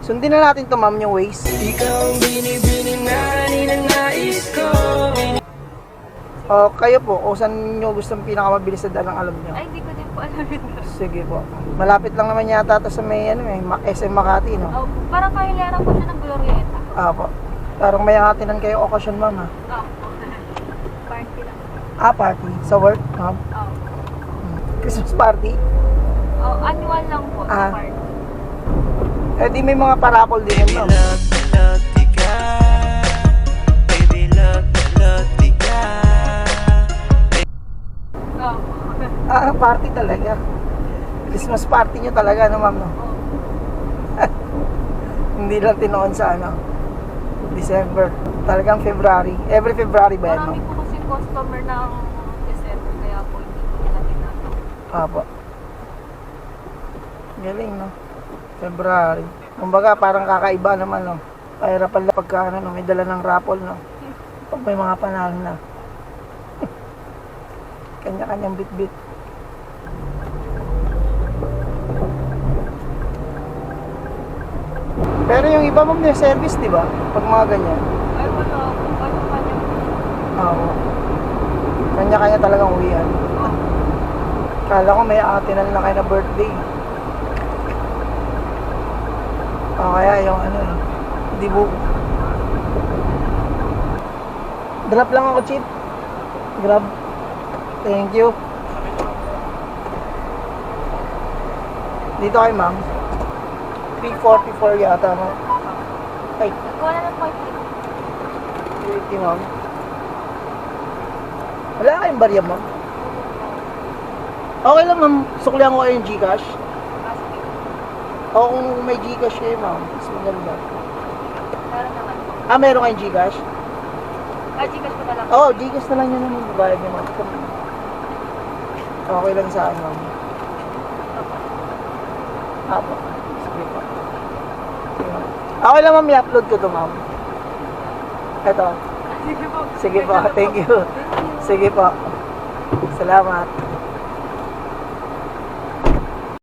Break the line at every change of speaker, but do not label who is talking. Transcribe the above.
Sundin na natin to, ma'am, yung waist.
Ikaw ang binibining na ninanais ko.
O, kayo po, kung saan nyo gustong pinakamabilis na dalang alam nyo.
Ay, hindi ko din po alam yun.
Sige po. Malapit lang naman yata to sa may, SM Makati, no?
Oh, parang kahilaran po siya ng Glorieta.
Po. Parang may hatinan kayo okasyon, ma'am, ha?
Oh. Party lang.
Party. Sa work, ma'am?
Oh.
Christmas party?
Oh, annual lang po sa party.
Eh, di may mga parapol din yun, ma'am.
Oh.
Party talaga. Christmas party nyo talaga, no, ma'am, no?
Oh.
Hindi lang tinoon sa, December. Talagang February. Every February ba yan,
Marami
ma'am?
po kasi customer ng December, kaya po hindi ko nila tinatanong.
Apo. Galing, no? February. Kumbaga, parang kakaiba naman, no? Pahirapan lang pagka, may dala ng raffle, no? Pag may mga panalo na. Kanya-kanyang bit-bit. Pero yung iba, ma'am, yung service, di ba? Pag mga ganyan.
Ay, wala po. Kanya-kanya po.
Oo. Kanya-kanya talagang uwian. Kala ko may atinan na kayo na birthday. Kaya yung hindi po. Drop lang ako, Chief. Grab. Thank you. Dito kay ma'am. 344 yata, no? Ay,
Wala na po yung
380, ma'am. Wala kayong barya, ma'am? Okay lang, ma'am. Suklihan ko kayo yung Gcash. O kung may Gcash kayo, ma'am. Mas maganda.
Meron naman po.
Meron kayong Gcash?
Gcash ko na lang.
Oo, Gcash na lang yun naman. Babayad niyo, ma'am. Okay lang sa akin, ma'am. Apo. Sige po. Okay lang, ma'am. I-upload ko to, ma'am. Ito.
Sige po.
Sige po. Thank you. Sige po. Salamat.